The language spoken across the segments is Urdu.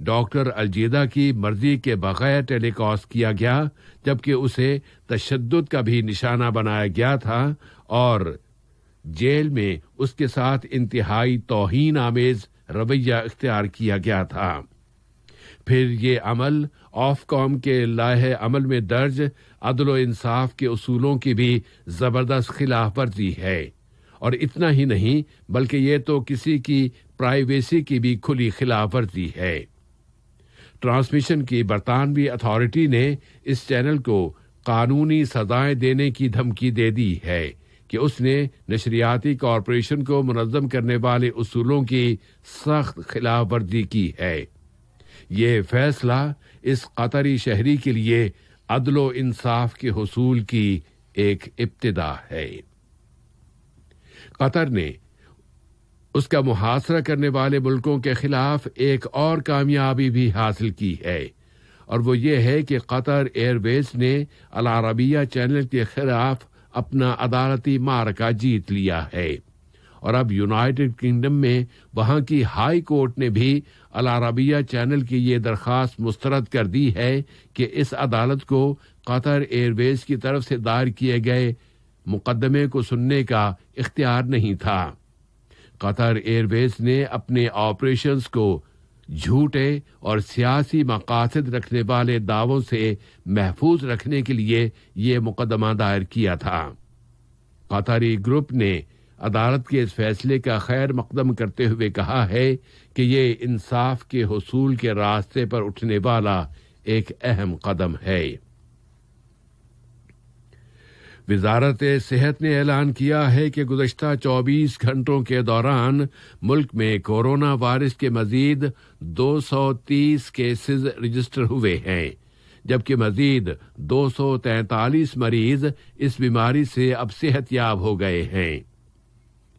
ڈاکٹر الجیدہ کی مرضی کے بغیر ٹیلی کاسٹ کیا گیا، جبکہ اسے تشدد کا بھی نشانہ بنایا گیا تھا اور جیل میں اس کے ساتھ انتہائی توہین آمیز رویہ اختیار کیا گیا تھا۔ پھر یہ عمل آفکام کے لائحہ عمل میں درج عدل و انصاف کے اصولوں کی بھی زبردست خلاف ورزی ہے، اور اتنا ہی نہیں بلکہ یہ تو کسی کی پرائیویسی کی بھی کھلی خلاف ورزی ہے۔ ٹرانسمیشن کی برطانوی اتھارٹی نے اس چینل کو قانونی سزائیں دینے کی دھمکی دے دی ہے کہ اس نے نشریاتی کارپوریشن کو منظم کرنے والے اصولوں کی سخت خلاف ورزی کی ہے۔ یہ فیصلہ اس قطری شہری کے لیے عدل و انصاف کے حصول کی ایک ابتدا ہے۔ قطر نے اس کا محاصرہ کرنے والے ملکوں کے خلاف ایک اور کامیابی بھی حاصل کی ہے، اور وہ یہ ہے کہ قطر ایئر ویز نے العربیہ چینل کے خلاف اپنا عدالتی معرکہ جیت لیا ہے، اور اب یونائیٹڈ کنگڈم میں وہاں کی ہائی کورٹ نے بھی العربیہ چینل کی یہ درخواست مسترد کر دی ہے کہ اس عدالت کو قطر ایئر ویز کی طرف سے دائر کیے گئے مقدمے کو سننے کا اختیار نہیں تھا۔ قطر ایئر ویز نے اپنے آپریشنز کو جھوٹے اور سیاسی مقاصد رکھنے والے دعووں سے محفوظ رکھنے کے لیے یہ مقدمہ دائر کیا تھا۔ قطری گروپ نے عدالت کے اس فیصلے کا خیر مقدم کرتے ہوئے کہا ہے کہ یہ انصاف کے حصول کے راستے پر اٹھنے والا ایک اہم قدم ہے۔ وزارت صحت نے اعلان کیا ہے کہ گزشتہ 24 گھنٹوں کے دوران ملک میں کورونا وائرس کے مزید 230 کیسز رجسٹر ہوئے ہیں، جبکہ مزید 243 مریض اس بیماری سے اب صحت یاب ہو گئے ہیں۔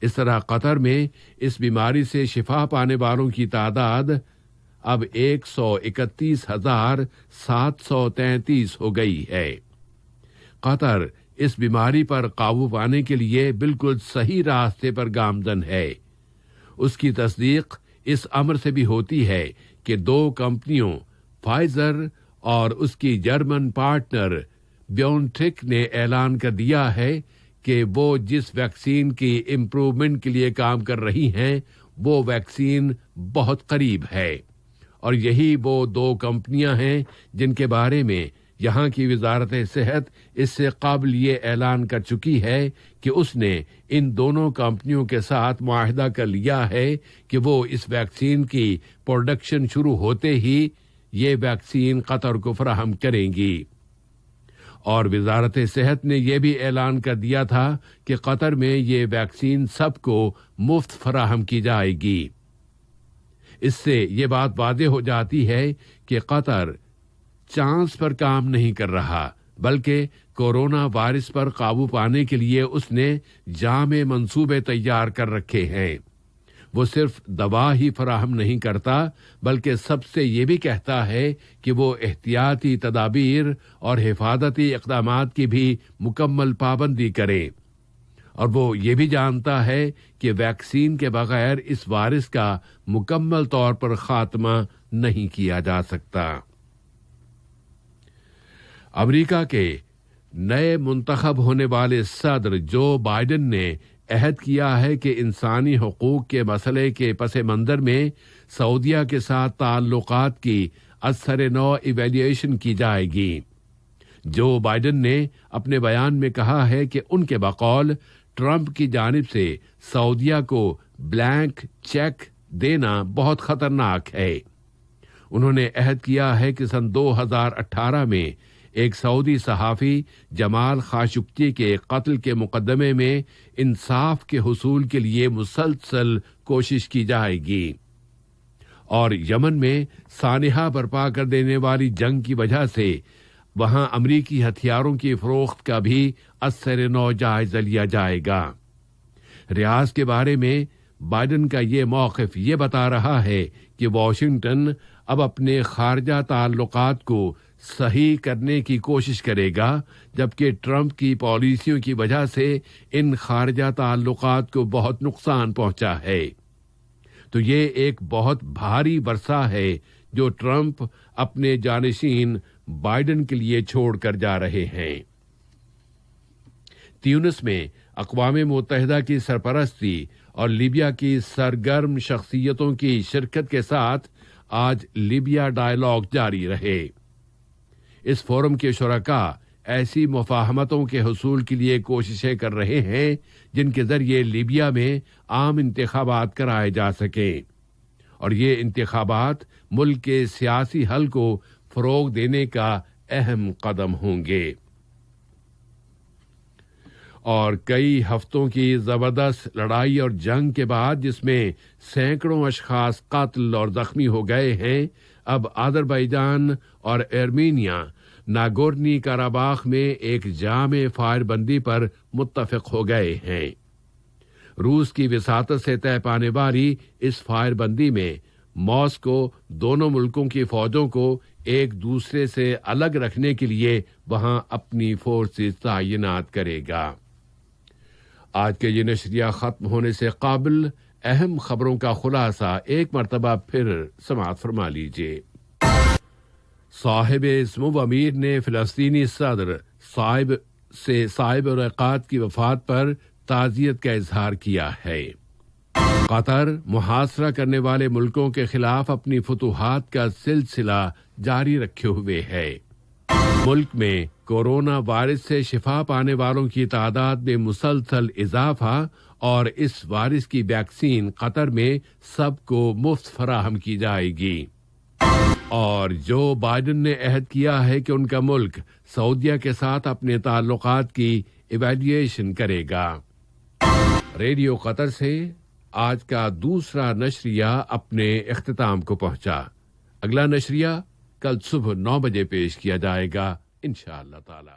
اس طرح قطر میں اس بیماری سے شفا پانے والوں کی تعداد اب 131,733 ہو گئی ہے۔ قطر اس بیماری پر قابو پانے کے لیے بالکل صحیح راستے پر گامزن ہے۔ اس کی تصدیق اس امر سے بھی ہوتی ہے کہ 2 کمپنیوں فائزر اور اس کی جرمن پارٹنر بیونٹیک نے اعلان کر دیا ہے کہ وہ جس ویکسین کی امپروومنٹ کے لیے کام کر رہی ہیں وہ ویکسین بہت قریب ہے، اور یہی وہ 2 کمپنیاں ہیں جن کے بارے میں یہاں کی وزارت صحت اس سے قبل یہ اعلان کر چکی ہے کہ اس نے ان دونوں کمپنیوں کے ساتھ معاہدہ کر لیا ہے کہ وہ اس ویکسین کی پروڈکشن شروع ہوتے ہی یہ ویکسین قطر کو فراہم کریں گی۔ اور وزارت صحت نے یہ بھی اعلان کر دیا تھا کہ قطر میں یہ ویکسین سب کو مفت فراہم کی جائے گی۔ اس سے یہ بات واضح ہو جاتی ہے کہ قطر چانس پر کام نہیں کر رہا، بلکہ کورونا وائرس پر قابو پانے کے لیے اس نے جامع منصوبے تیار کر رکھے ہیں۔ وہ صرف دوا ہی فراہم نہیں کرتا بلکہ سب سے یہ بھی کہتا ہے کہ وہ احتیاطی تدابیر اور حفاظتی اقدامات کی بھی مکمل پابندی کرے، اور وہ یہ بھی جانتا ہے کہ ویکسین کے بغیر اس وائرس کا مکمل طور پر خاتمہ نہیں کیا جا سکتا۔ امریکہ کے نئے منتخب ہونے والے صدر جو بائیڈن نے عہد کیا ہے کہ انسانی حقوق کے مسئلے کے پس منظر میں سعودیہ کے ساتھ تعلقات کی ازسر نو ایویلیویشن کی جائے گی۔ جو بائیڈن نے اپنے بیان میں کہا ہے کہ ان کے بقول ٹرمپ کی جانب سے سعودیہ کو بلینک چیک دینا بہت خطرناک ہے۔ انہوں نے عہد کیا ہے کہ سن 2018 میں ایک سعودی صحافی جمال خاشقجی کے قتل کے مقدمے میں انصاف کے حصول کے لیے مسلسل کوشش کی جائے گی، اور یمن میں سانحہ برپا کر دینے والی جنگ کی وجہ سے وہاں امریکی ہتھیاروں کی فروخت کا بھی ازسر نو جائزہ لیا جائے گا۔ ریاض کے بارے میں بائیڈن کا یہ موقف یہ بتا رہا ہے کہ واشنگٹن اب اپنے خارجہ تعلقات کو صحیح کرنے کی کوشش کرے گا، جبکہ ٹرمپ کی پالیسیوں کی وجہ سے ان خارجہ تعلقات کو بہت نقصان پہنچا ہے۔ تو یہ ایک بہت بھاری ورثہ ہے جو ٹرمپ اپنے جانشین بائیڈن کے لیے چھوڑ کر جا رہے ہیں۔ تیونس میں اقوام متحدہ کی سرپرستی اور لیبیا کی سرگرم شخصیتوں کی شرکت کے ساتھ آج لیبیا ڈائیلاگ جاری رہے۔ اس فورم کے شرکاء ایسی مفاہمتوں کے حصول کے لیے کوششیں کر رہے ہیں جن کے ذریعے لیبیا میں عام انتخابات کرائے جا سکیں، اور یہ انتخابات ملک کے سیاسی حل کو فروغ دینے کا اہم قدم ہوں گے۔ اور کئی ہفتوں کی زبردست لڑائی اور جنگ کے بعد جس میں سینکڑوں اشخاص قتل اور زخمی ہو گئے ہیں، اب آذربائیجان اور ارمینیا ناگورنی کاراباخ میں ایک جامع فائر بندی پر متفق ہو گئے ہیں۔ روس کی وساطت سے طے پانے والی اس فائر بندی میں ماسکو دونوں ملکوں کی فوجوں کو ایک دوسرے سے الگ رکھنے کے لیے وہاں اپنی فورسز تعینات کرے گا۔ آج کے یہ نشریہ ختم ہونے سے قبل اہم خبروں کا خلاصہ ایک مرتبہ پھر سماعت فرما لیجیے۔ صاحب اسمو امیر نے فلسطینی صدر صاحب العقاد کی وفات پر تعزیت کا اظہار کیا ہے۔ قطر محاصرہ کرنے والے ملکوں کے خلاف اپنی فتوحات کا سلسلہ جاری رکھے ہوئے ہے۔ ملک میں کورونا وائرس سے شفا پانے والوں کی تعداد میں مسلسل اضافہ، اور اس وائرس کی ویکسین قطر میں سب کو مفت فراہم کی جائے گی۔ اور جو بائیڈن نے عہد کیا ہے کہ ان کا ملک سعودیہ کے ساتھ اپنے تعلقات کی ایویلیویشن کرے گا۔ ریڈیو قطر سے آج کا دوسرا نشریہ اپنے اختتام کو پہنچا۔ اگلا نشریہ کل صبح 9 بجے پیش کیا جائے گا انشاءاللہ تعالی۔